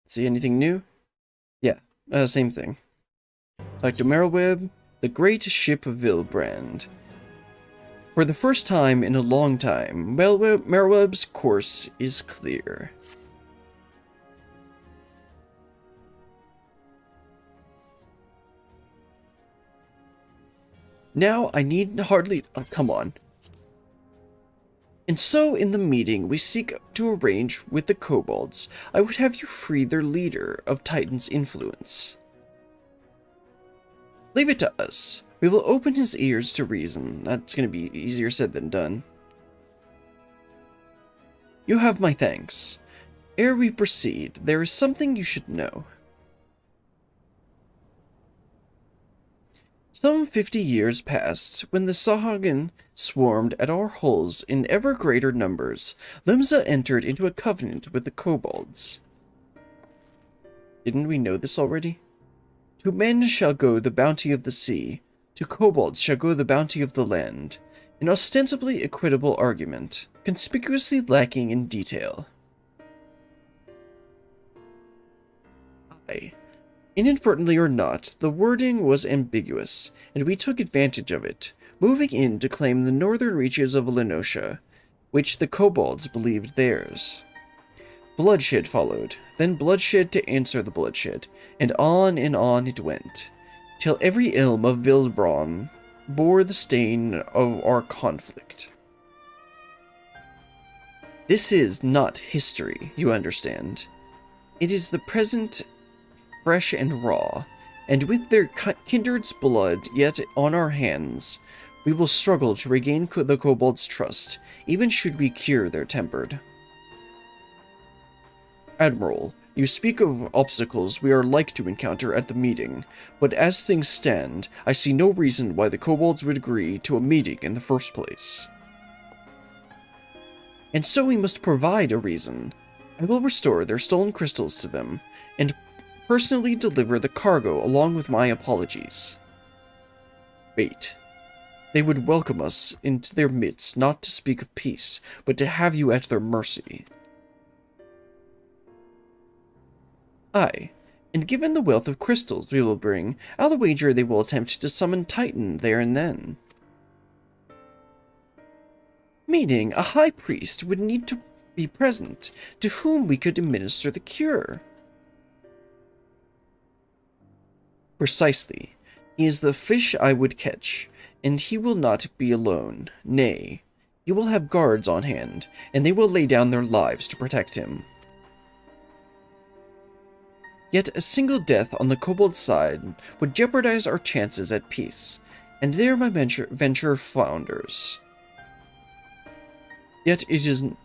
See anything new? Yeah, same thing. Talk to Merylweb, the great ship of Vilbrand. For the first time in a long time, Merylweb's course is clear. Now I need hardly... come on. And so in the meeting we seek to arrange with the kobolds, I would have you free their leader of Titan's influence. Leave it to us. We will open his ears to reason. That's going to be easier said than done. You have my thanks. Ere we proceed, there is something you should know. Some 50 years passed, when the Sahagin swarmed at our hulls in ever greater numbers. Limsa entered into a covenant with the kobolds. Didn't we know this already? To men shall go the bounty of the sea, to kobolds shall go the bounty of the land. An ostensibly equitable argument, conspicuously lacking in detail. Aye. Inadvertently or not, the wording was ambiguous, and we took advantage of it, moving in to claim the northern reaches of Lenosha, which the kobolds believed theirs. Bloodshed followed, then bloodshed to answer the bloodshed, and on it went, till every ilm of Vilbron bore the stain of our conflict. This is not history, you understand. It is the present, fresh and raw, and with their kindred's blood yet on our hands, we will struggle to regain the kobolds' trust, even should we cure their tempered. Admiral, you speak of obstacles we are like to encounter at the meeting, but as things stand, I see no reason why the kobolds would agree to a meeting in the first place. And so we must provide a reason. I will restore their stolen crystals to them, and personally deliver the cargo along with my apologies. Wait. They would welcome us into their midst, not to speak of peace, but to have you at their mercy. Aye, and given the wealth of crystals we will bring, I'll wager they will attempt to summon Titan there and then. Meaning, a high priest would need to be present, to whom we could administer the cure. Precisely. He is the fish I would catch, and he will not be alone. Nay, he will have guards on hand, and they will lay down their lives to protect him. Yet a single death on the kobold side would jeopardize our chances at peace, and there my venture founders. Yet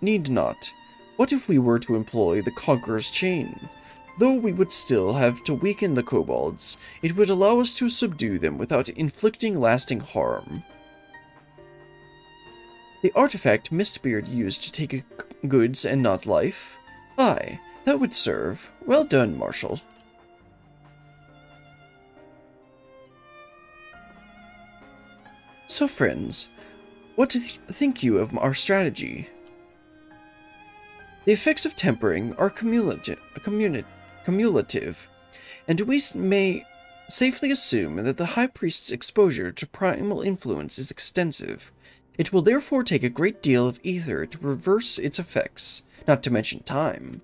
need not. What if we were to employ the Conqueror's Chain? Though we would still have to weaken the kobolds, it would allow us to subdue them without inflicting lasting harm. The artifact Mistbeard used to take goods and not life? Aye, that would serve. Well done, Marshal. So, friends, what think you of our strategy? The effects of tempering are cumulative, and we may safely assume that the High Priest's exposure to primal influence is extensive. It will therefore take a great deal of ether to reverse its effects, not to mention time.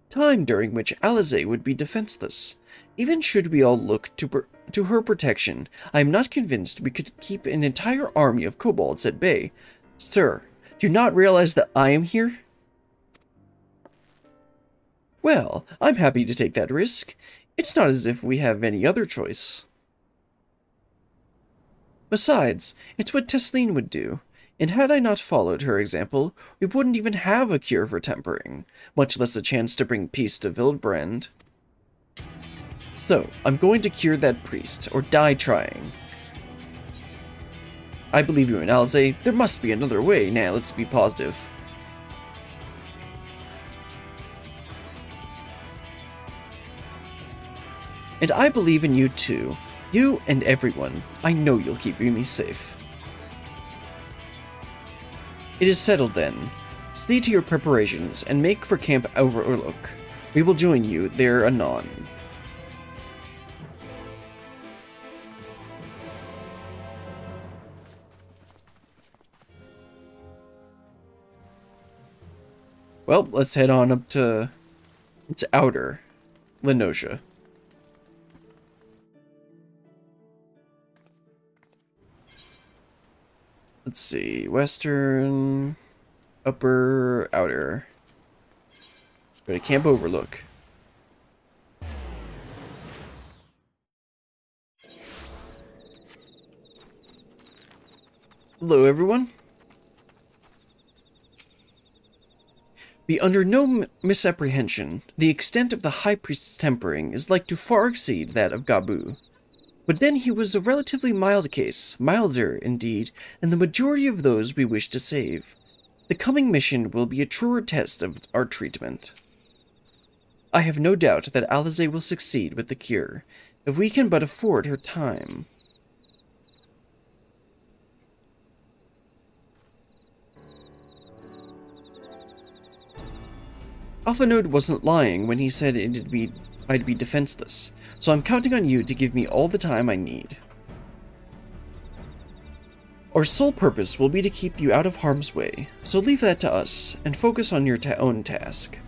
Time during which Alize would be defenseless. Even should we all look to her protection, I am not convinced we could keep an entire army of kobolds at bay. Sir, do you not realize that I am here? Well, I'm happy to take that risk. It's not as if we have any other choice. Besides, it's what Tesleen would do, and had I not followed her example, we wouldn't even have a cure for tempering, much less a chance to bring peace to Vilbrand. So, I'm going to cure that priest, or die trying. I believe you in Alize. There must be another way. Now, let's be positive. And I believe in you too. You and everyone. I know you'll keep me safe. It is settled then. See to your preparations and make for Camp Overlook. We will join you there anon. Well, let's head on up to its outer Lenosha. Let's see, western, upper, outer. Go to Camp Overlook. Hello, everyone. Be under no misapprehension. The extent of the High Priest's tempering is like to far exceed that of Gabu. But then he was a relatively mild case, milder, indeed, than the majority of those we wish to save. The coming mission will be a truer test of our treatment. I have no doubt that Alize will succeed with the cure, if we can but afford her time. Alphanode wasn't lying when he said I'd be defenseless, so I'm counting on you to give me all the time I need. Our sole purpose will be to keep you out of harm's way, so leave that to us, and focus on your own task.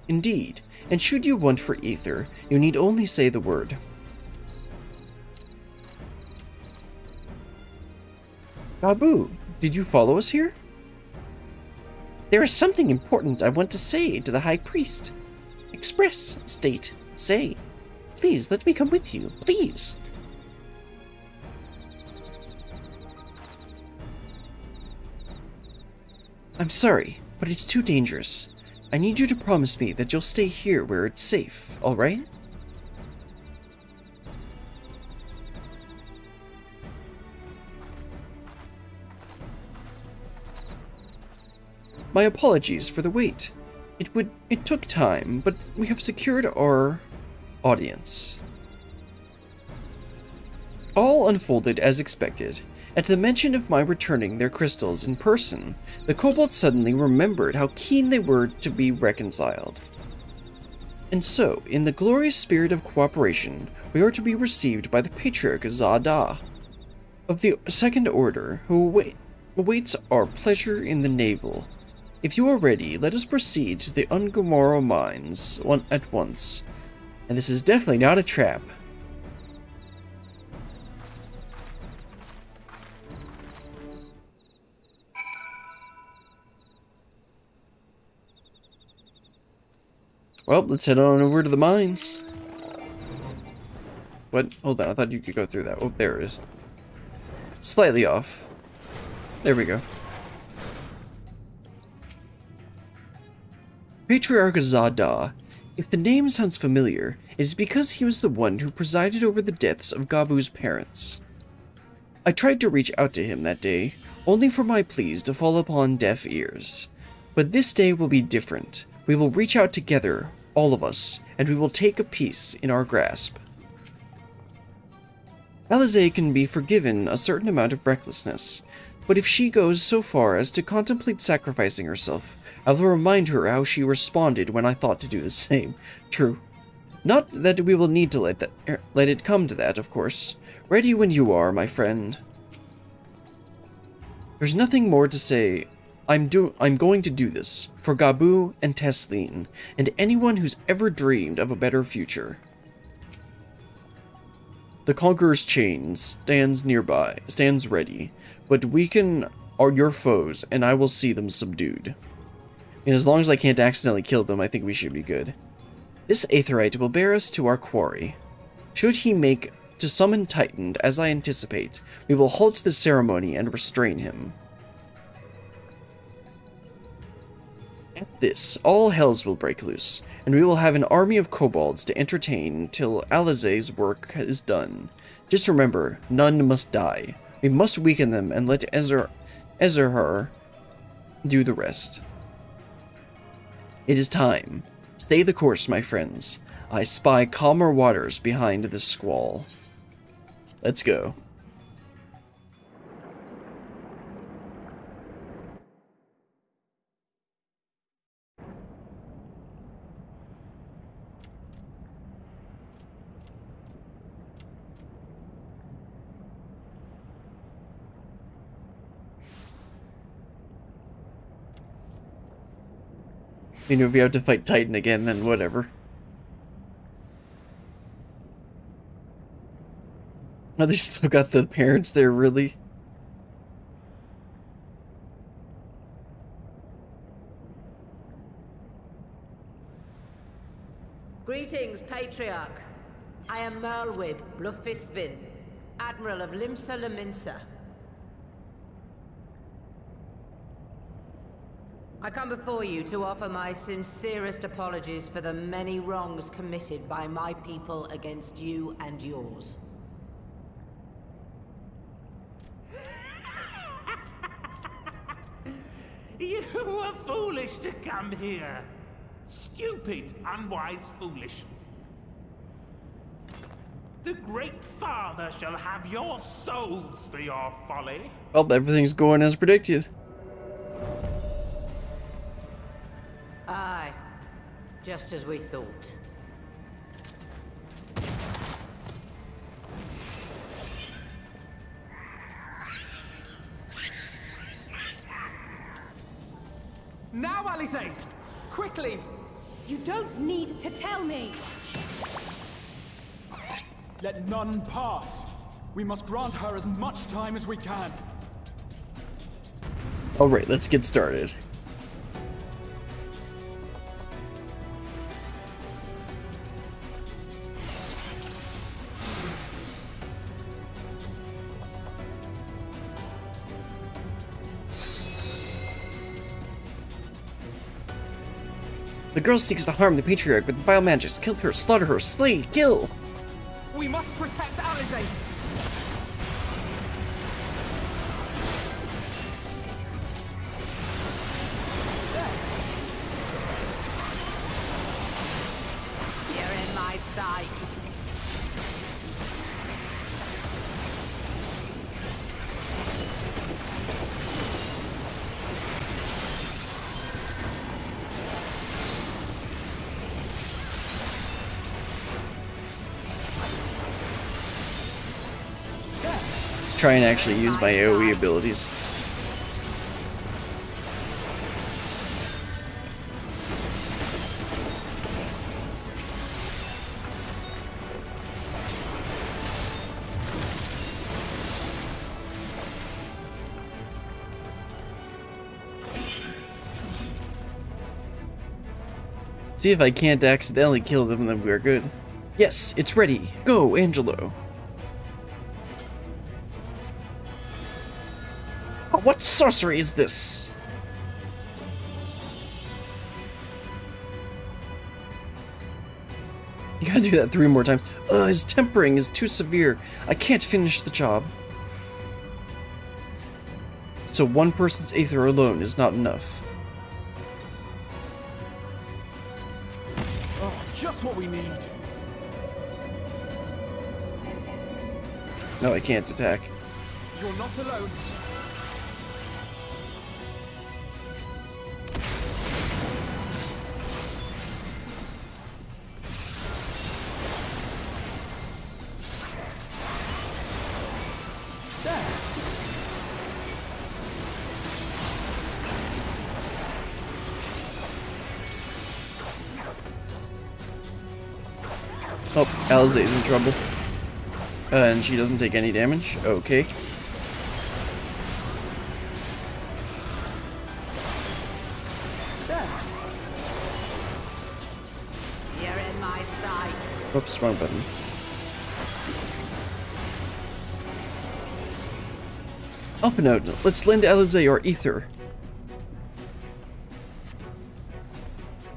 Indeed, and should you want for ether, you need only say the word. Gabu, did you follow us here? There is something important I want to say to the High Priest. Express, state, say. Please, let me come with you, please. I'm sorry, but it's too dangerous. I need you to promise me that you'll stay here where it's safe, alright? My apologies for the wait. It took time, but we have secured our audience. All unfolded as expected. At the mention of my returning their crystals in person, the kobolds suddenly remembered how keen they were to be reconciled. And so, in the glorious spirit of cooperation, we are to be received by the Patriarch Zada of the Second Order, who awaits our pleasure in the navel. If you are ready, let us proceed to the Ungomoro mines at once. And this is definitely not a trap. Well, let's head on over to the mines. What? Hold on, I thought you could go through that. Oh, there it is. Slightly off. There we go. Patriarch Zada. If the name sounds familiar, it is because he was the one who presided over the deaths of Gabu's parents. I tried to reach out to him that day, only for my pleas to fall upon deaf ears. But this day will be different. We will reach out together, all of us, and we will take a peace in our grasp. Alize can be forgiven a certain amount of recklessness, but if she goes so far as to contemplate sacrificing herself, I will remind her how she responded when I thought to do the same. True. Not that we will need to let it come to that, of course. Ready when you are, my friend. There's nothing more to say. I'm going to do this for Gabu and Tesleen, and anyone who's ever dreamed of a better future. The Conqueror's chain stands ready, but weaken your foes, and I will see them subdued. And as long as I can't accidentally kill them, I think we should be good. This Aetherite will bear us to our quarry. Should he make to summon Titan, as I anticipate, we will halt the ceremony and restrain him. At this, all hells will break loose, and we will have an army of kobolds to entertain till Alize's work is done. Just remember, none must die. We must weaken them and let Ezerhar do the rest. It is time. Stay the course, my friends. I spy calmer waters behind this squall. Let's go. You know, if you have to fight Titan again, then whatever. Oh, they still got the parents there, really? Greetings, Patriarch. I am Merlwib Blufisvin, Admiral of Limsa Laminsa. I come before you to offer my sincerest apologies for the many wrongs committed by my people against you and yours. You were foolish to come here. Stupid, unwise, foolish. The Great Father shall have your souls for your folly. Well, everything's going as predicted. Aye, just as we thought. Now, Alize! Quickly! You don't need to tell me! Let none pass. We must grant her as much time as we can. Alright, let's get started. The girl seeks to harm the Patriarch with biomagics. Kill her, slaughter her, slay, kill! We must protect Alize! You're in my sights. Let's try and actually use my AoE abilities. See if I can't accidentally kill them, then we're good. Yes, it's ready. Go, Angelo. What sorcery is this? You gotta do that 3 more times. His tempering is too severe. I can't finish the job. So one person's aether alone is not enough. Oh, just what we need. No, I can't attack. You're not alone. Oh, Alize's in trouble. And she doesn't take any damage. Okay. You're in my sights. Oops, wrong button. Up and out. Let's lend Alize our ether.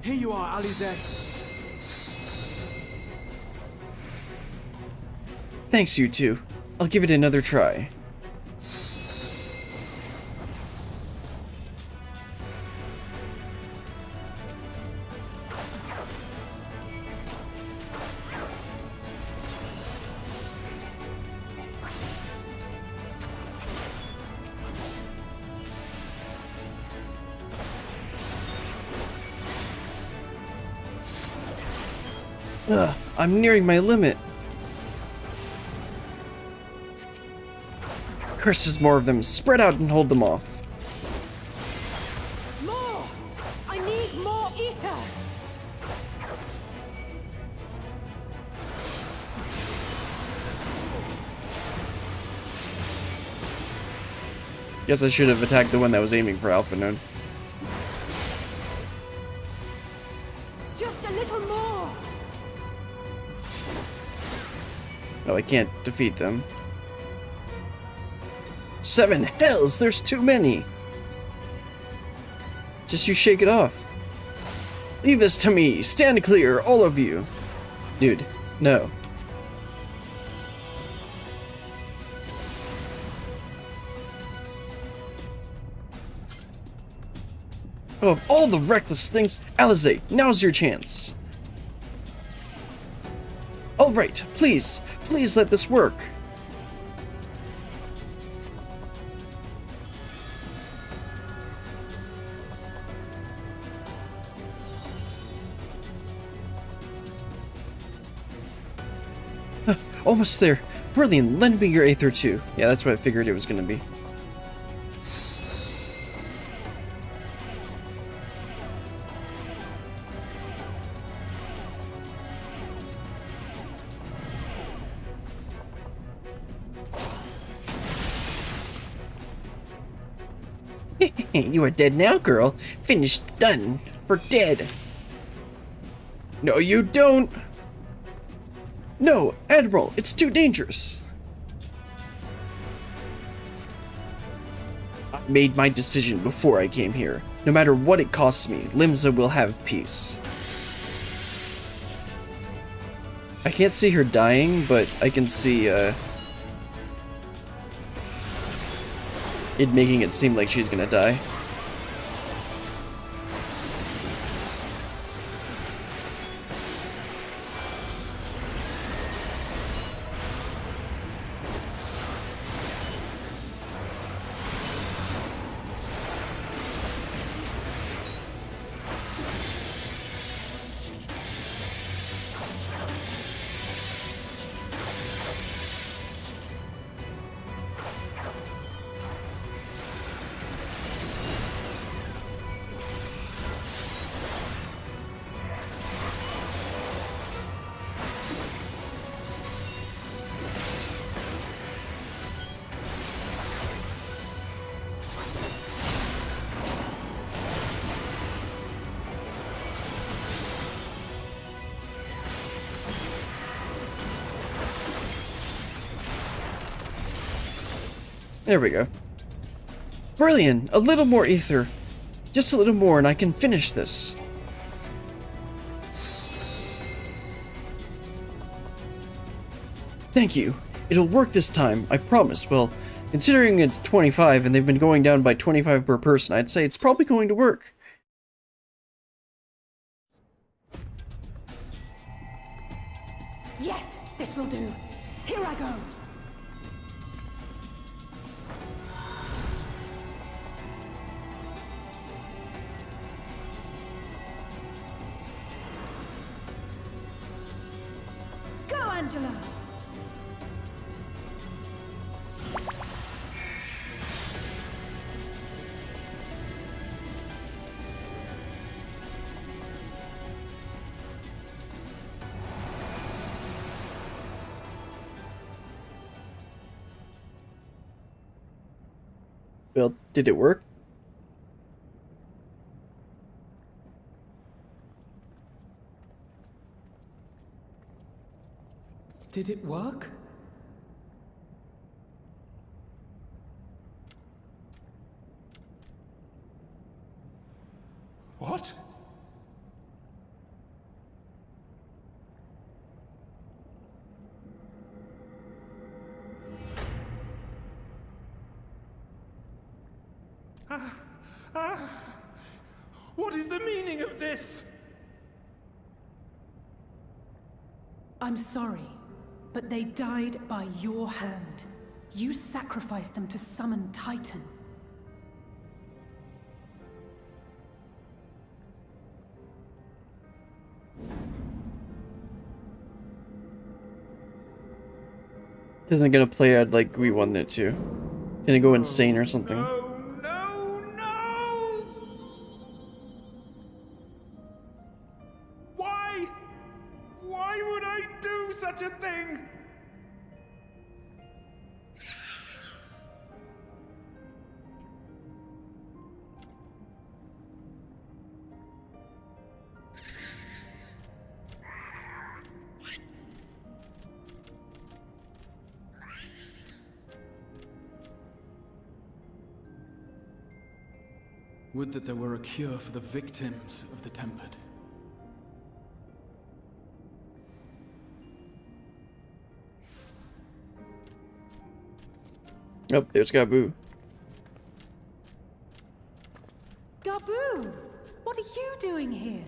Here you are, Alize. Thanks, you two. I'll give it another try. Ugh, I'm nearing my limit. Curses, more of them. Spread out and hold them off. More! I need need more ether! Guess I should have attacked the one that was aiming for Alpha Node. Just a little more! No, I can't defeat them. 7 hells! There's too many! Just you shake it off. Leave this to me! Stand clear, all of you! Dude, no. Oh, of all the reckless things, Alizé, now's your chance. Alright, please let this work. Almost there. Brilliant, lend me your Aether too. Yeah, that's what I figured it was gonna be. You are dead now, girl. Finished, done. For dead. No, you don't. No, Admiral, it's too dangerous. I made my decision before I came here. No matter what it costs me, Limsa will have peace. I can't see her dying, but I can see, it making it seem like she's gonna die. There we go. Brilliant! A little more ether. Just a little more and I can finish this. Thank you. It'll work this time, I promise. Well, considering it's 25 and they've been going down by 25 per person, I'd say it's probably going to work. Yes, this will do. Here I go. Go, Angela. Well, did it work? Did it work? What? What is the meaning of this? I'm sorry, but they died by your hand. You sacrificed them to summon Titan. This isn't gonna play out like we wanted it to. It's gonna go insane or something. No, no, no! such a thing? Would that there were a cure for the victims of the Tempered. Oh, there's Gabu. Gabu! What are you doing here?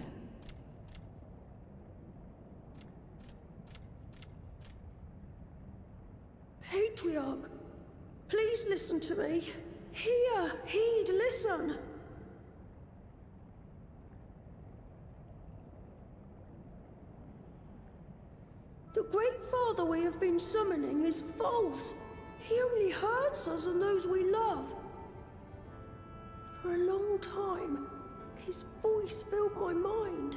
Patriarch, please listen to me. Hear, heed, listen. The Great Father we have been summoning is false. He only hurts us and those we love. For a long time, his voice filled my mind.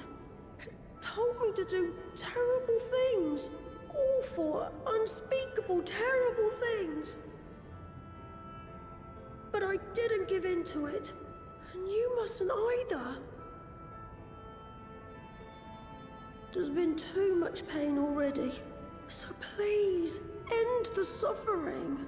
It told me to do terrible things. Awful, unspeakable, terrible things. But I didn't give in to it, and you mustn't either. There's been too much pain already, so please, end the suffering.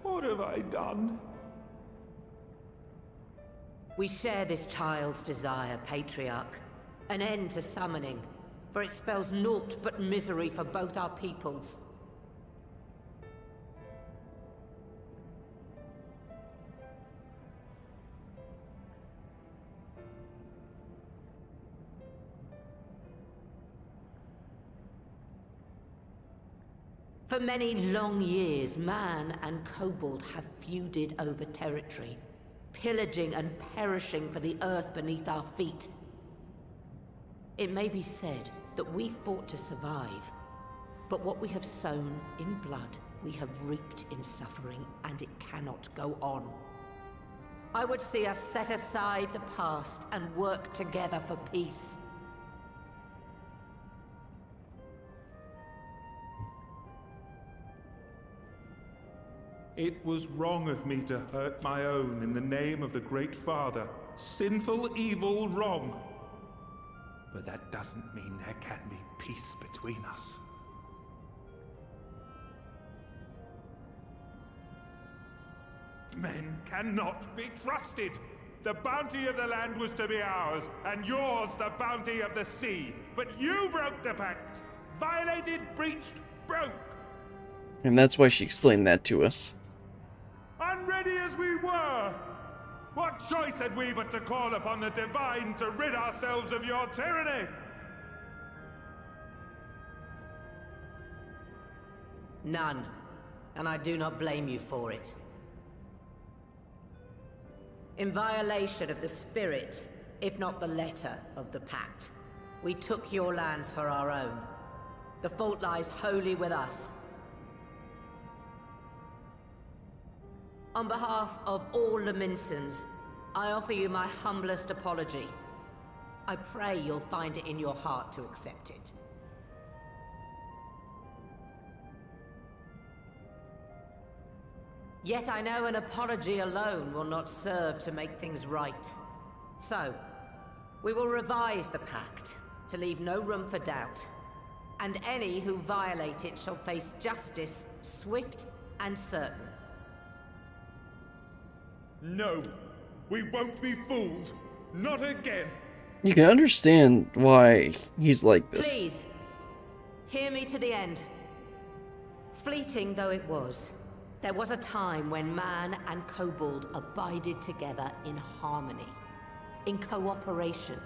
What have I done? We share this child's desire, Patriarch. An end to summoning, for it spells naught but misery for both our peoples. For many long years, man and Kobold have feuded over territory, pillaging and perishing for the earth beneath our feet. It may be said that we fought to survive, but what we have sown in blood, we have reaped in suffering, and it cannot go on. I would see us set aside the past and work together for peace. It was wrong of me to hurt my own in the name of the Great Father. Sinful, evil, wrong. But that doesn't mean there can be peace between us. Men cannot be trusted. The bounty of the land was to be ours, and yours the bounty of the sea. But you broke the pact. Violated, breached, broke. And that's why she explained that to us. Unready as we were! What choice had we but to call upon the Divine to rid ourselves of your tyranny? None, and I do not blame you for it. In violation of the spirit, if not the letter of the pact, we took your lands for our own. The fault lies wholly with us. On behalf of all Laminsons, I offer you my humblest apology. I pray you'll find it in your heart to accept it. Yet I know an apology alone will not serve to make things right. So, we will revise the pact to leave no room for doubt. And any who violate it shall face justice, swift and certain. No, we won't be fooled. Not again. You can understand why he's like this. Please, hear me to the end. Fleeting though it was, there was a time when man and Kobold abided together in harmony, in cooperation.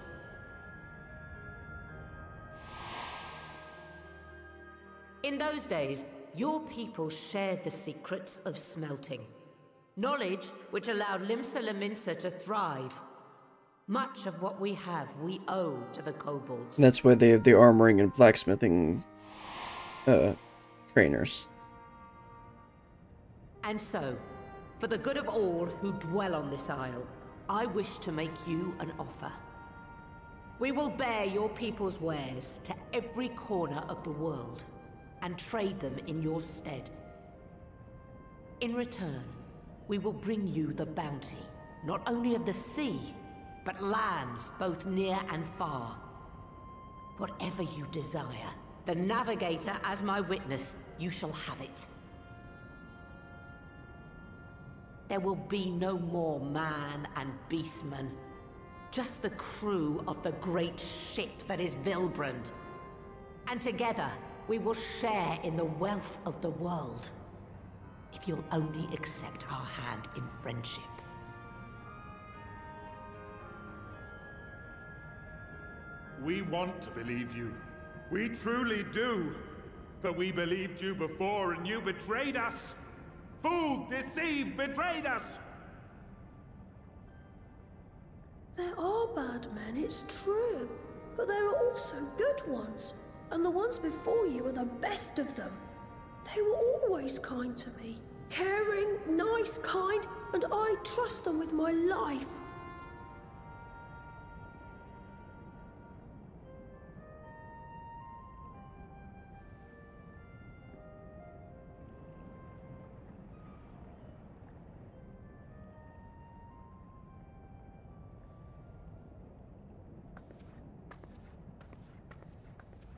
In those days, your people shared the secrets of smelting. Knowledge which allowed Limsa Laminsa to thrive. Much of what we have, we owe to the kobolds. And that's why they have the armoring and blacksmithing trainers. And so, for the good of all who dwell on this isle, I wish to make you an offer. We will bear your people's wares to every corner of the world, and trade them in your stead. In return, we will bring you the bounty, not only of the sea, but lands both near and far. Whatever you desire, the Navigator as my witness, you shall have it. There will be no more man and beastman, just the crew of the great ship that is Vilbrand. And together, we will share in the wealth of the world, if you'll only accept our hand in friendship. We want to believe you. We truly do. But we believed you before and you betrayed us. Fooled, deceived, betrayed us. There are bad men, it's true. But there are also good ones. And the ones before you are the best of them. They were always kind to me. Caring, nice, kind, and I trust them with my life.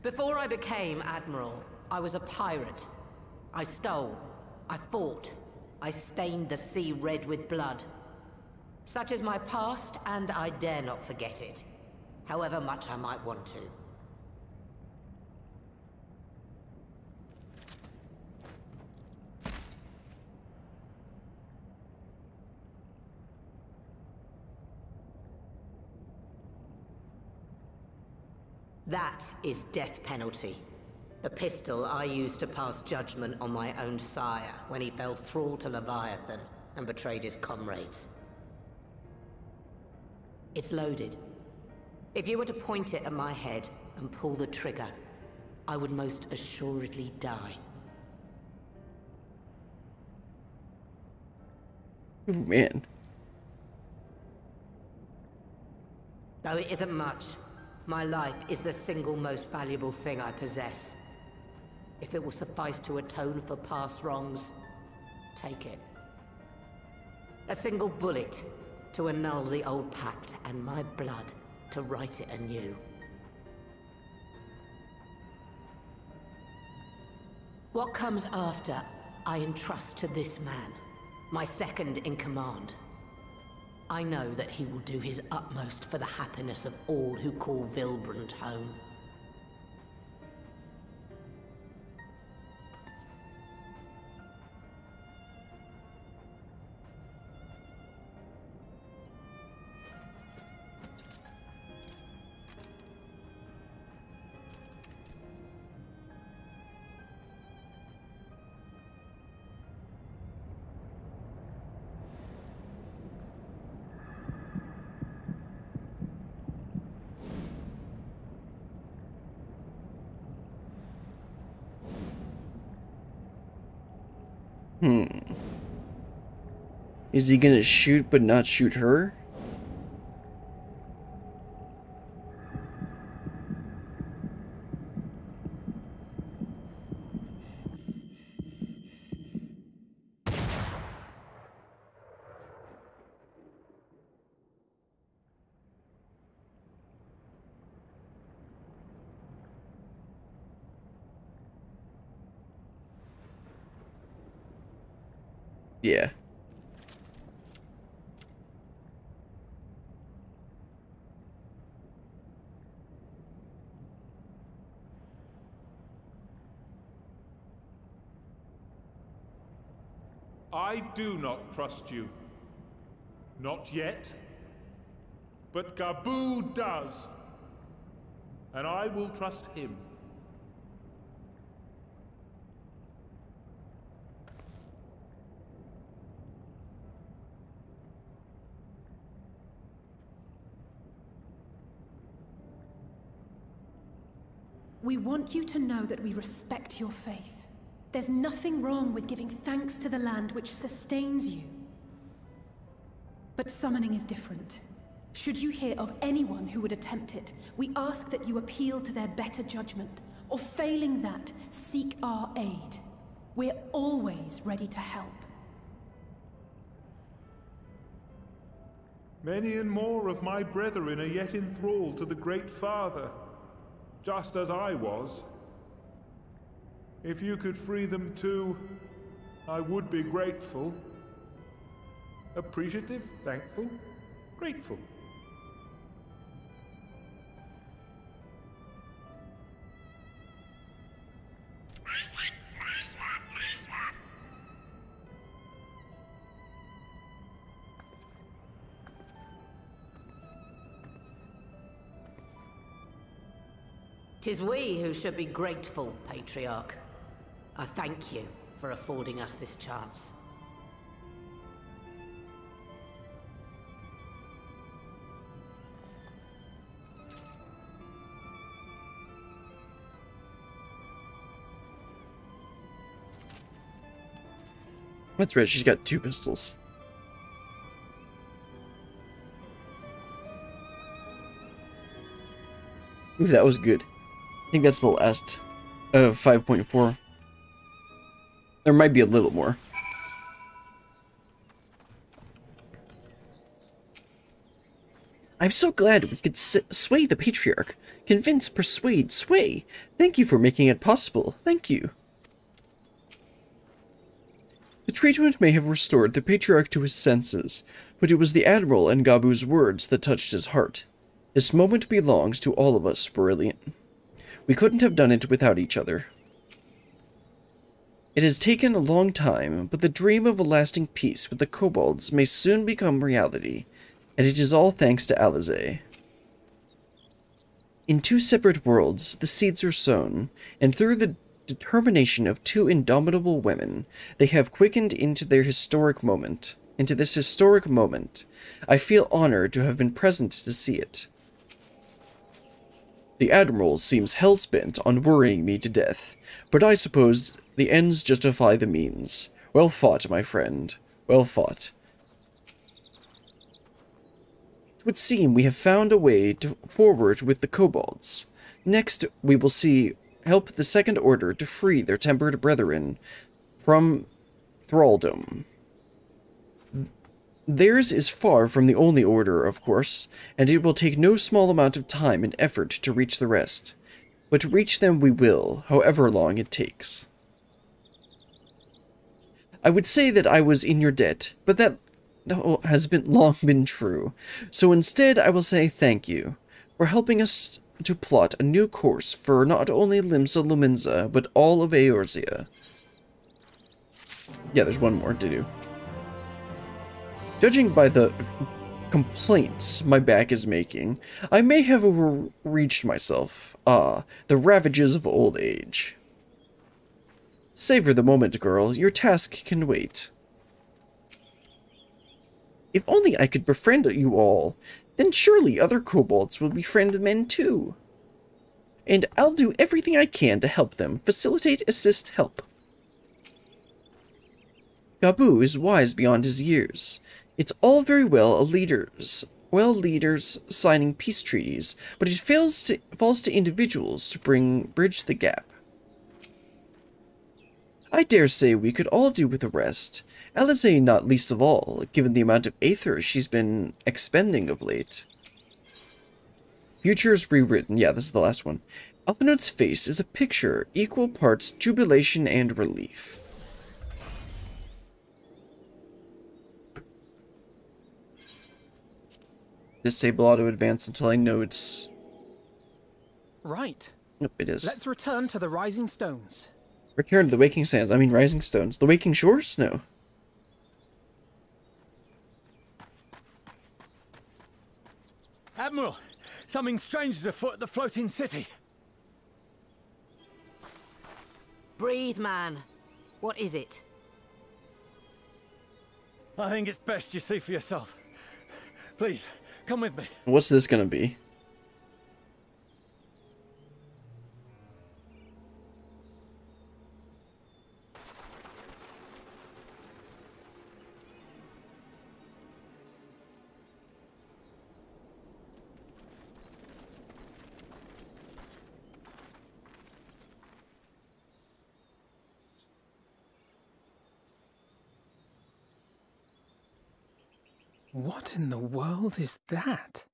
Before I became Admiral, I was a pirate. I stole. I fought. I stained the sea red with blood. Such is my past, and I dare not forget it, however much I might want to. That is death penalty. The pistol I used to pass judgment on my own sire when he fell thrall to Leviathan and betrayed his comrades. It's loaded. If you were to point it at my head and pull the trigger, I would most assuredly die. Oh, man. Though it isn't much, my life is the single most valuable thing I possess. If it will suffice to atone for past wrongs, take it. A single bullet to annul the old pact, and my blood to write it anew. What comes after, I entrust to this man, my second in command. I know that he will do his utmost for the happiness of all who call Vilbrand home. Is he gonna shoot but not shoot her? Yeah. I do not trust you. Not yet. But Gaboo does. And I will trust him. We want you to know that we respect your faith. There's nothing wrong with giving thanks to the land which sustains you. But summoning is different. Should you hear of anyone who would attempt it, we ask that you appeal to their better judgment, or failing that, seek our aid. We're always ready to help. Many and more of my brethren are yet enthralled to the Great Father, just as I was. If you could free them too, I would be grateful. Appreciative, thankful, grateful. Tis we who should be grateful, Patriarch. I thank you for affording us this chance. That's right, she's got 2 pistols. Ooh, that was good. I think that's the last of 5.4. There might be a little more. I'm so glad we could sway the Patriarch. Convince, persuade, sway. Thank you for making it possible. Thank you. The treatment may have restored the Patriarch to his senses, but it was the Admiral and Gabu's words that touched his heart. This moment belongs to all of us, Brilliant. We couldn't have done it without each other. It has taken a long time, but the dream of a lasting peace with the kobolds may soon become reality, and it is all thanks to Alizé. In 2 separate worlds, the seeds are sown, and through the determination of 2 indomitable women, they have quickened into this historic moment. I feel honored to have been present to see it. The Admiral seems hell-bent on worrying me to death, but I suppose the ends justify the means. Well fought, my friend. Well fought. It would seem we have found a way forward with the kobolds. Next, we will help the Second Order to free their tempered brethren from thraldom. Theirs is far from the only order, of course, and it will take no small amount of time and effort to reach the rest. But reach them we will, however long it takes. I would say that I was in your debt, but that has long been true. So instead I will say thank you for helping us to plot a new course for not only Limsa Luminza, but all of Eorzea. Yeah, there's one more to do. Judging by the complaints my back is making, I may have overreached myself. Ah, the ravages of old age. Savor the moment, girl. Your task can wait. If only I could befriend you all, then surely other kobolds will befriend men too. And I'll do everything I can to help them. Facilitate, assist, help. Gabu is wise beyond his years. It's all very well leaders signing peace treaties, but it falls to individuals to bridge the gap. I dare say we could all do with the rest. Alizé not least of all, given the amount of aether she's been expending of late. Futures rewritten. Yeah, this is the last one. Alphinaud's face is a picture, equal parts jubilation and relief. Disable auto advance until I know it's... Right. Nope, it is. Let's return to the Rising Stones. Return to the Waking Sands. I mean Rising Stones. The Waking Shores? No. Admiral, something strange is afoot at the floating city. Breathe, man. What is it? I think it's best you see for yourself. Please, come with me. What's this gonna be? What in the world is that?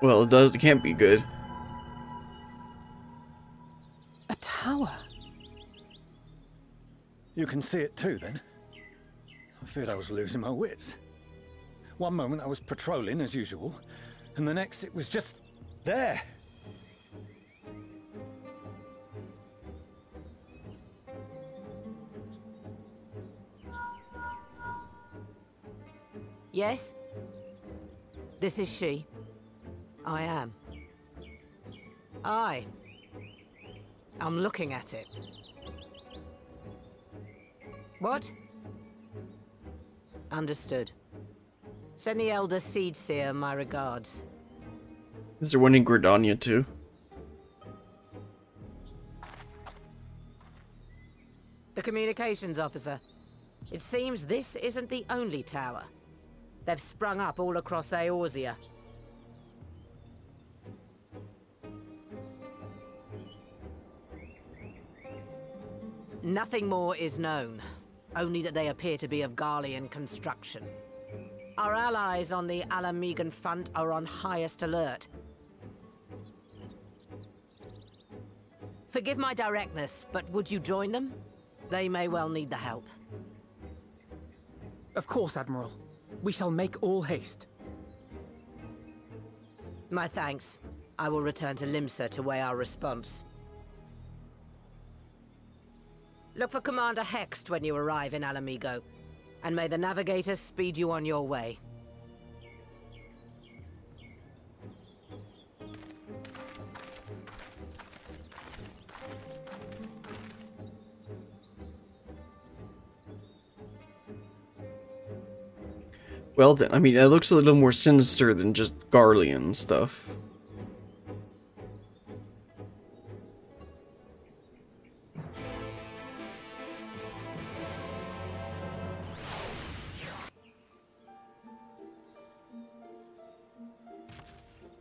Well, it can't be good. A tower? You can see it too, then? I feared I was losing my wits. One moment I was patrolling as usual, and the next it was just there. Yes? This is she. I am. Aye. I'm looking at it. What? Understood. Send the Elder Seedseer my regards. Is there one in Gordania too? The communications officer. It seems this isn't the only tower. They've sprung up all across Eorzea. Nothing more is known, only that they appear to be of Garlean construction. Our allies on the Alamegan front are on highest alert. Forgive my directness, but would you join them? They may well need the help. Of course, Admiral. We shall make all haste. My thanks. I will return to Limsa to weigh our response. Look for Commander Hext when you arrive in Alamigo, and may the Navigator speed you on your way. Well then, I mean, it looks a little more sinister than just Garlean stuff.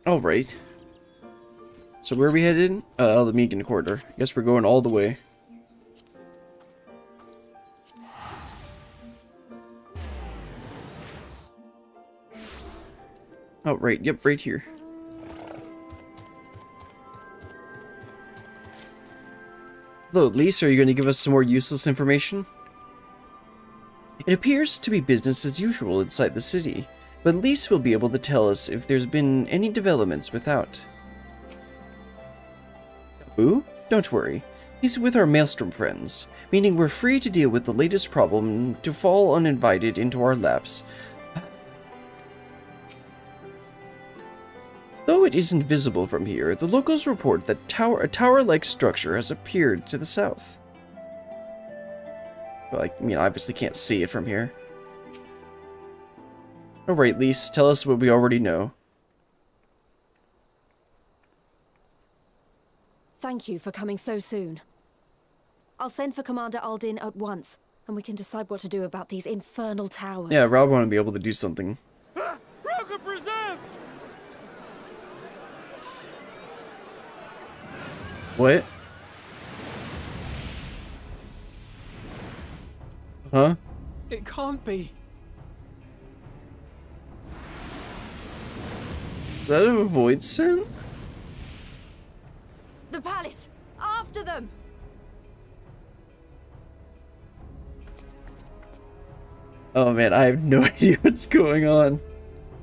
Alright. So where are we headed? The Megan Corridor. I guess we're going all the way. Oh, right. Yep, right here. Hello, Lise. Are you going to give us some more useless information? It appears to be business as usual inside the city, but Lise will be able to tell us if there's been any developments without. Ooh? Don't worry. He's with our Maelstrom friends, meaning we're free to deal with the latest problem to fall uninvited into our laps. Though it isn't visible from here, the locals report that a tower-like structure has appeared to the south. Well, I mean, I obviously can't see it from here. Alright, Lise, tell us what we already know. Thank you for coming so soon. I'll send for Commander Aldin at once, and we can decide what to do about these infernal towers. Yeah, Rob want to be able to do something. Roca Preserve! What? Huh? It can't be. Is that a void scent? The palace! After them! Oh man, I have no idea what's going on.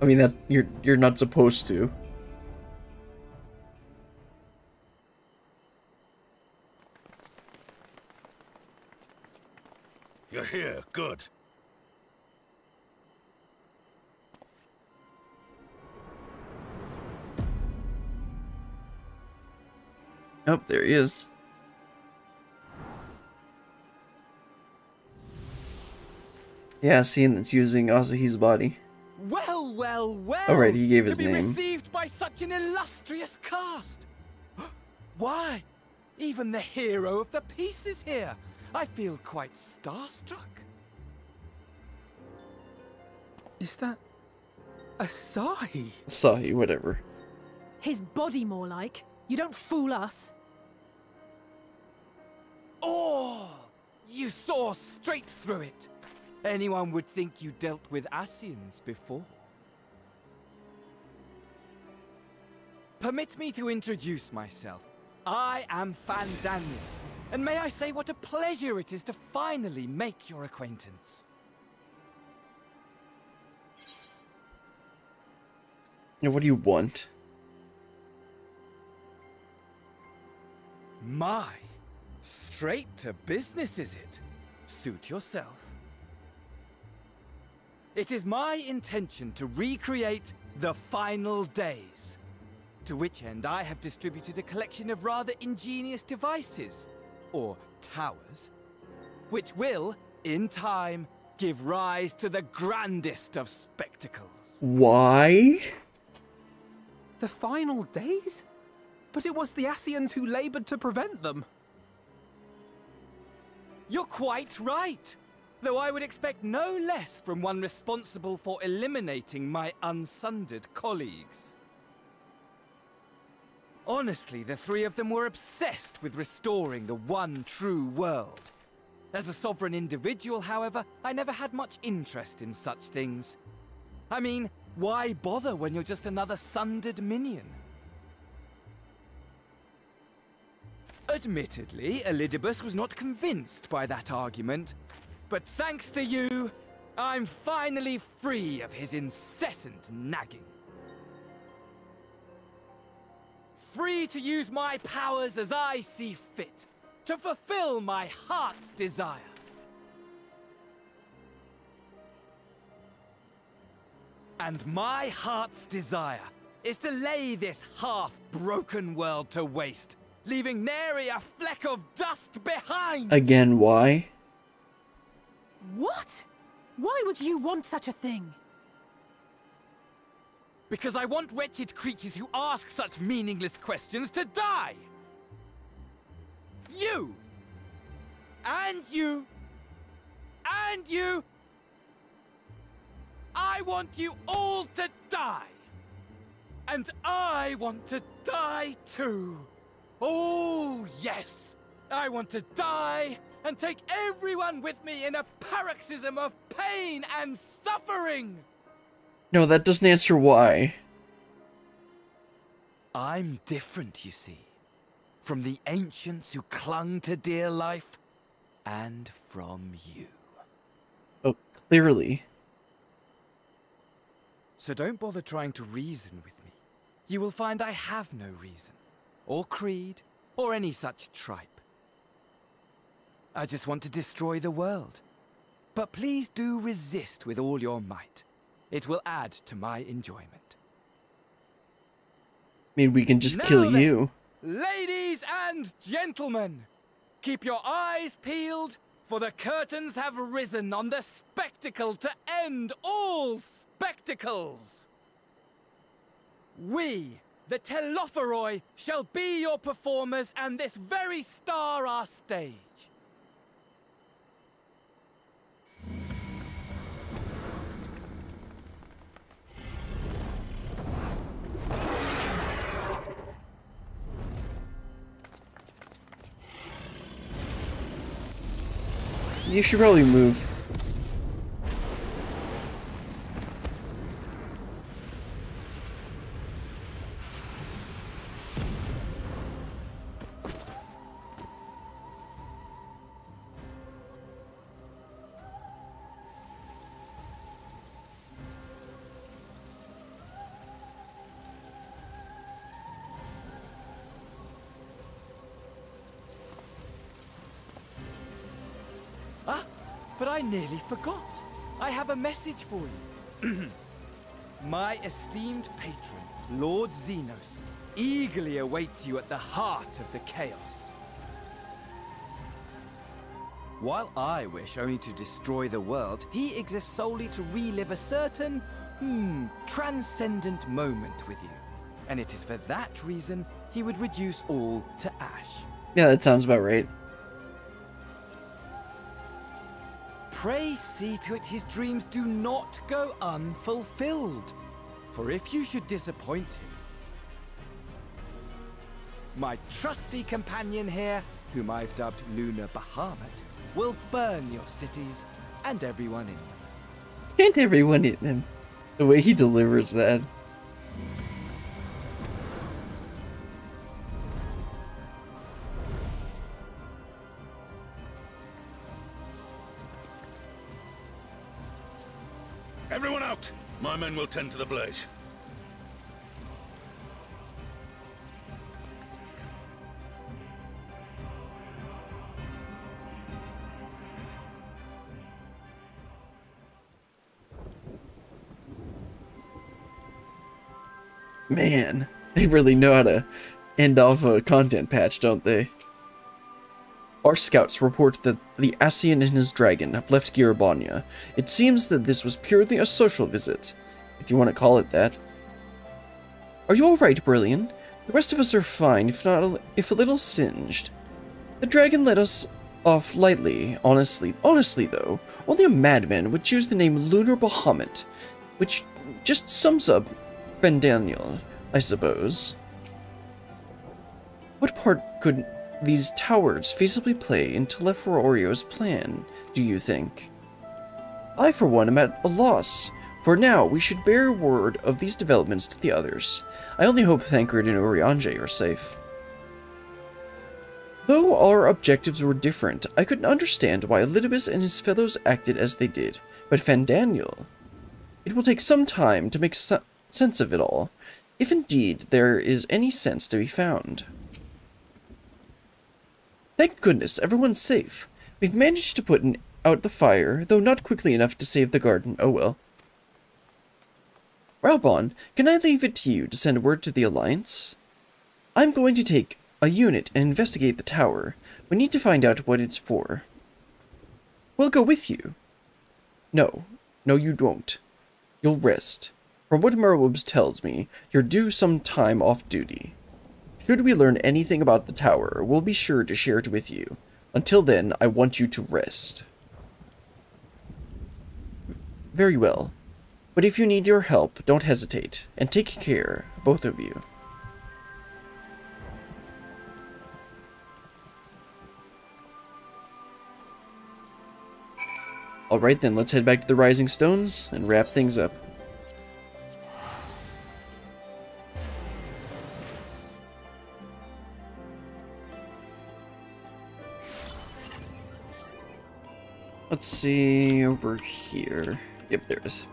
I mean, that you're not supposed to. You're here, good. Oh, there he is. Yeah, seeing that's using Asahi's body. Well, well, well! Oh right, he gave his to be name. Received by such an illustrious cast! Why? Even the hero of the piece is here! I feel quite starstruck. Is that... Asahi? Asahi, whatever. His body more like. You don't fool us. Oh! You saw straight through it. Anyone would think you dealt with Ascians before. Permit me to introduce myself. I am Fandaniel, and may I say what a pleasure it is to finally make your acquaintance. Now, what do you want? My, straight to business is it? Suit yourself. It is my intention to recreate the final days. To which end I have distributed a collection of rather ingenious devices, or towers, which will, in time, give rise to the grandest of spectacles. Why? The final days? But it was the Ascians who labored to prevent them. You're quite right, though I would expect no less from one responsible for eliminating my unsundered colleagues. Honestly, the three of them were obsessed with restoring the one true world. As a sovereign individual, however, I never had much interest in such things. I mean, why bother when you're just another sundered minion? Admittedly, Elidibus was not convinced by that argument, but thanks to you, I'm finally free of his incessant nagging. Free to use my powers as I see fit, to fulfill my heart's desire. And my heart's desire is to lay this half-broken world to waste, leaving nary a fleck of dust behind! Again, why? What? Why would you want such a thing? Because I want wretched creatures who ask such meaningless questions to die! You! And you! And you! I want you all to die! And I want to die too! Oh, yes! I want to die and take everyone with me in a paroxysm of pain and suffering! No, that doesn't answer why. I'm different, you see. From the ancients who clung to dear life, and from you. Oh, clearly. So don't bother trying to reason with me. You will find I have no reason, or creed, or any such tripe. I just want to destroy the world. But please do resist with all your might. It will add to my enjoyment. I mean, we can just kill then, you. Ladies and gentlemen, keep your eyes peeled, for the curtains have risen on the spectacle to end all spectacles. We, the Telophoroi, shall be your performers, and this very star our stage. You should probably move. But I nearly forgot. I have a message for you. My esteemed patron, Lord Xenos, eagerly awaits you at the heart of the chaos. While I wish only to destroy the world, he exists solely to relive a certain, transcendent moment with you. And it is for that reason he would reduce all to ash. Yeah, that sounds about right. Pray see to it his dreams do not go unfulfilled. For if you should disappoint him, my trusty companion here, whom I've dubbed Lunar Bahamut, will burn your cities and everyone in them. And everyone in them. The way he delivers that. Everyone out! My men will tend to the blaze. Man, they really know how to end off a content patch, don't they? Our scouts report that the Ascian and his dragon have left Girabania. It seems that this was purely a social visit, if you want to call it that. Are you alright, Brilliant? The rest of us are fine, if a little singed. The dragon let us off lightly, honestly though. Only a madman would choose the name Lunar Bahamut, which just sums up Ben Daniel, I suppose. What part could these towers feasibly play in Telephororio's plan, do you think? I, for one, am at a loss. For now, we should bear word of these developments to the others. I only hope Thancred and Urianger are safe. Though our objectives were different, I could understand why Elidibus and his fellows acted as they did. But Fandaniel... It will take some time to make sense of it all, if indeed there is any sense to be found. Thank goodness, everyone's safe. We've managed to put out the fire, though not quickly enough to save the garden. Oh well. Raubon, can I leave it to you to send word to the Alliance? I'm going to take a unit and investigate the tower. We need to find out what it's for. We'll go with you. No, you won't. You'll rest. From what Merwebs tells me, you're due some time off duty. Should we learn anything about the tower, we'll be sure to share it with you. Until then, I want you to rest. Very well. But if you need your help, don't hesitate, and take care, both of you. Alright then, let's head back to the Rising Stones and wrap things up. Let's see, over here. Yep, there it is.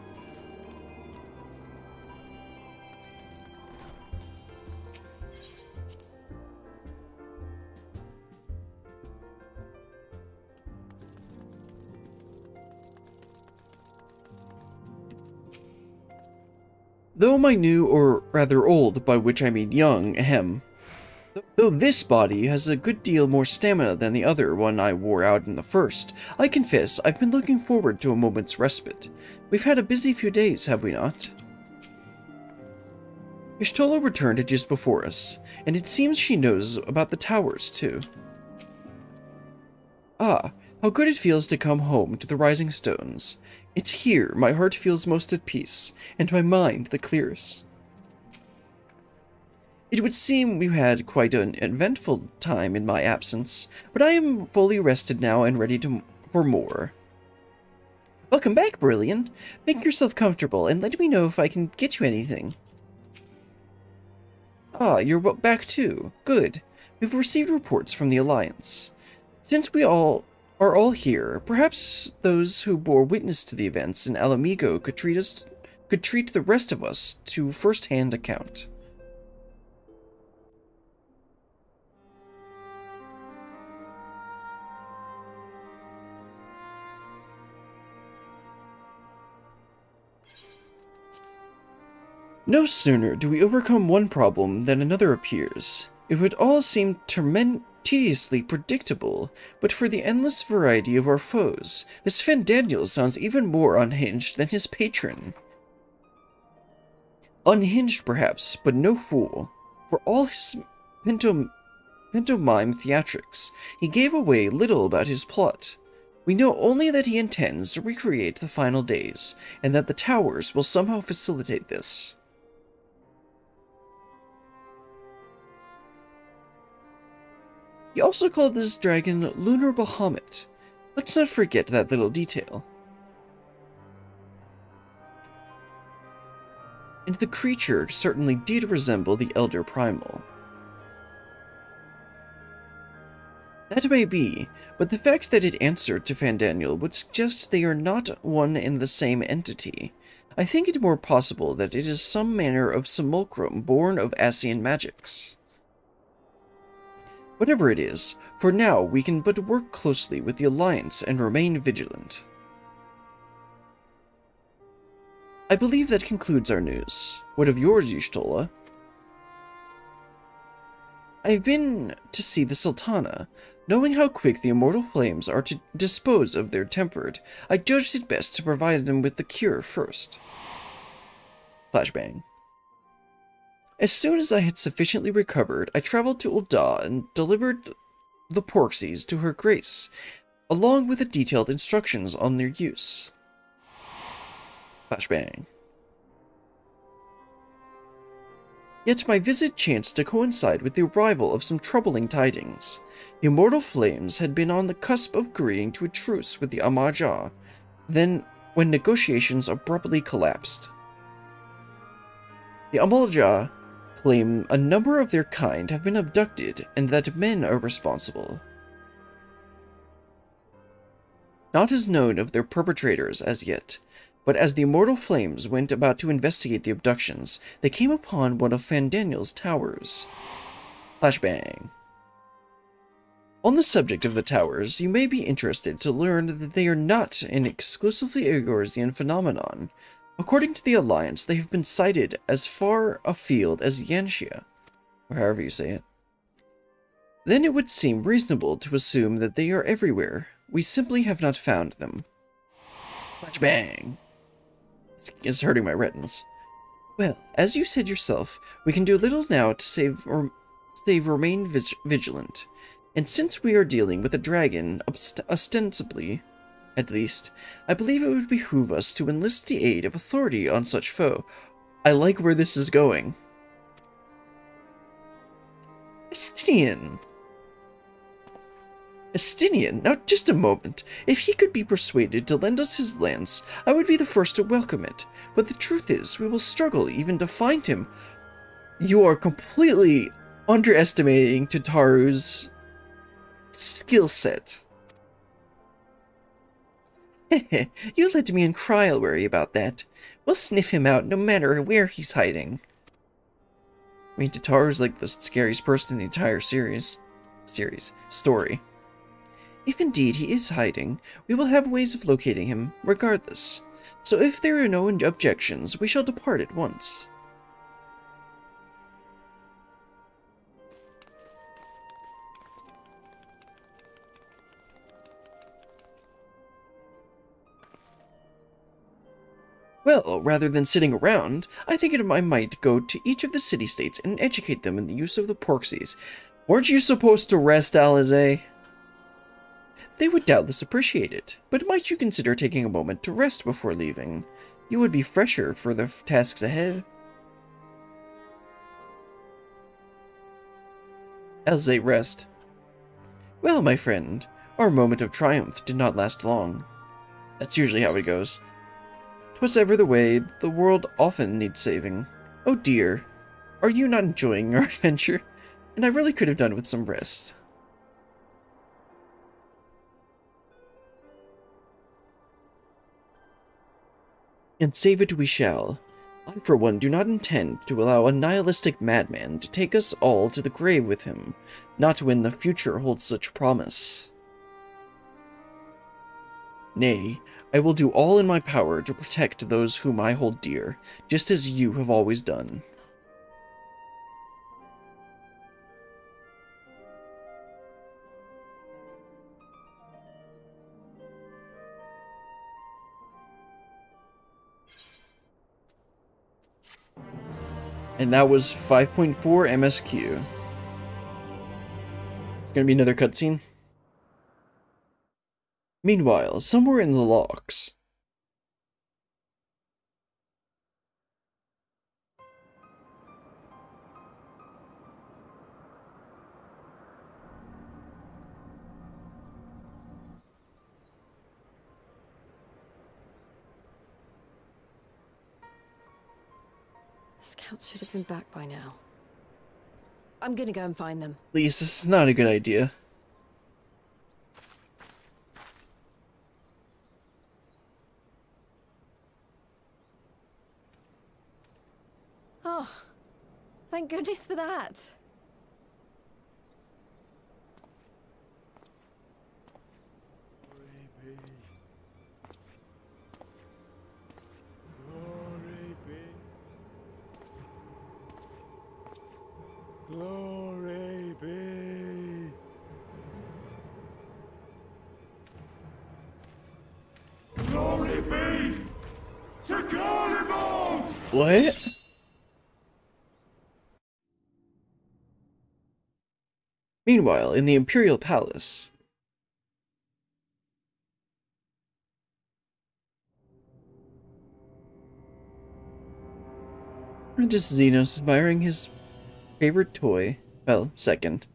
Though my new, or rather old, by which I mean young, though this body has a good deal more stamina than the other one I wore out in the first, I confess I've been looking forward to a moment's respite. We've had a busy few days, have we not? Y'shtola returned just before us, and it seems she knows about the towers, too. Ah, how good it feels to come home to the Rising Stones. It's here my heart feels most at peace, and my mind the clearest. It would seem we had quite an eventful time in my absence, but I am fully rested now and ready for more. Welcome back, Brilliant. Make yourself comfortable and let me know if I can get you anything. Ah, you're back too. Good. We've received reports from the Alliance. Since we are all here, perhaps those who bore witness to the events in Alamigo could treat the rest of us to first-hand account. No sooner do we overcome one problem than another appears. It would all seem tediously predictable, but for the endless variety of our foes, this Fandaniel sounds even more unhinged than his patron. Unhinged perhaps, but no fool. For all his pantomime theatrics, he gave away little about his plot. We know only that he intends to recreate the final days, and that the towers will somehow facilitate this. He also called this dragon Lunar Bahamut. Let's not forget that little detail. And the creature certainly did resemble the Elder Primal. That may be, but the fact that it answered to Fandaniel would suggest they are not one and the same entity. I think it more possible that it is some manner of simulacrum born of Ascian magics. Whatever it is, for now we can but work closely with the Alliance and remain vigilant. I believe that concludes our news. What of yours, Y'shtola? I've been to see the Sultana. Knowing how quick the immortal flames are to dispose of their tempered, I judged it best to provide them with the cure first. Flashbang. As soon as I had sufficiently recovered, I traveled to Ul'dah and delivered the porksies to her grace, along with the detailed instructions on their use. Flashbang. Yet my visit chanced to coincide with the arrival of some troubling tidings. The immortal flames had been on the cusp of agreeing to a truce with the Amajah, then when negotiations abruptly collapsed. The Amajah claim a number of their kind have been abducted and that men are responsible. Not is known of their perpetrators as yet, but as the immortal flames went about to investigate the abductions, they came upon one of Fandaniel's towers. Flashbang. On the subject of the towers, you may be interested to learn that they are not an exclusively Egorzian phenomenon. According to the Alliance, they have been sighted as far afield as Yanxia, or however you say it. Then it would seem reasonable to assume that they are everywhere. We simply have not found them. Flashbang. It's hurting my retinas. Well, as you said yourself, we can do little now to remain vigilant. And since we are dealing with a dragon, ostensibly, at least, I believe it would behoove us to enlist the aid of authority on such foe. I like where this is going. Estinian. Estinian, now just a moment. If he could be persuaded to lend us his lance, I would be the first to welcome it. But the truth is, we will struggle even to find him. You are completely underestimating Tataru's skill set. You let me and Kry'll worry about that. We'll sniff him out no matter where he's hiding. I mean, Tataru's like the scariest person in the entire story. If indeed he is hiding, we will have ways of locating him, regardless. So if there are no objections, we shall depart at once. Well, rather than sitting around, I think I might go to each of the city-states and educate them in the use of the porksies. Weren't you supposed to rest, Alize? They would doubtless appreciate it, but might you consider taking a moment to rest before leaving? You would be fresher for the tasks ahead. Alize, rest. Well, my friend, our moment of triumph did not last long. That's usually how it goes. 'Twas ever the way, the world often needs saving. Oh dear, are you not enjoying our adventure? And I really could have done with some rest. And save it we shall. I, for one, do not intend to allow a nihilistic madman to take us all to the grave with him, not when the future holds such promise. Nay, I will do all in my power to protect those whom I hold dear, just as you have always done. And that was 5.4 MSQ. It's gonna be another cutscene. Meanwhile, somewhere in the locks. Scouts should have been back by now. I'm gonna go and find them. Please, this is not a good idea. Oh, thank goodness for that. Glory be. Glory be to Kobold! What? Meanwhile, in the Imperial Palace. Just Xenos admiring his favorite toy. Well, second.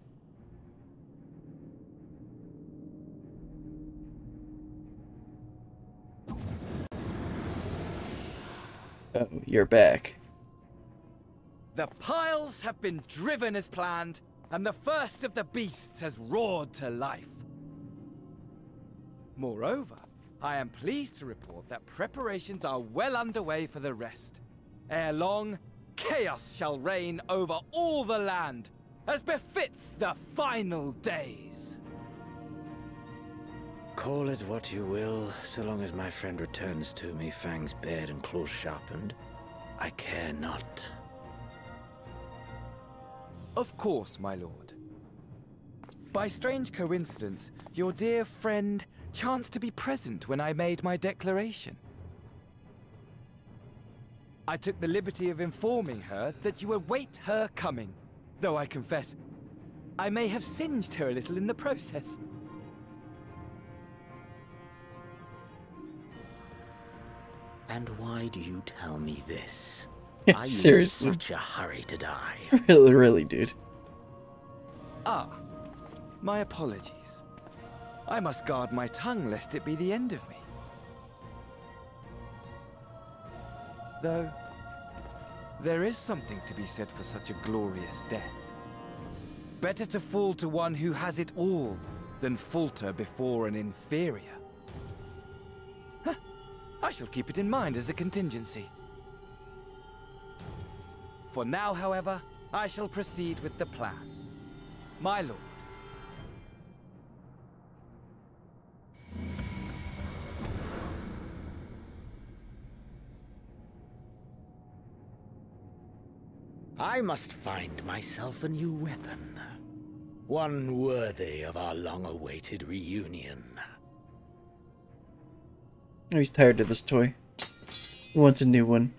Oh, you're back. The piles have been driven as planned, and the first of the beasts has roared to life. Moreover, I am pleased to report that preparations are well underway for the rest. Ere long, chaos shall reign over all the land, as befits the final days. Call it what you will, so long as my friend returns to me, fangs bared and claws sharpened. I care not. Of course, my lord. By strange coincidence, your dear friend chanced to be present when I made my declaration. I took the liberty of informing her that you await her coming, though I confess, I may have singed her a little in the process. And why do you tell me this? Yeah, Are you seriously. in such a hurry to die? Really, dude. Ah, my apologies. I must guard my tongue lest it be the end of me. Though, there is something to be said for such a glorious death. Better to fall to one who has it all than falter before an inferior. Huh. I shall keep it in mind as a contingency. For now, however, I shall proceed with the plan. My lord. I must find myself a new weapon. One worthy of our long-awaited reunion. Oh, he's tired of this toy. He wants a new one.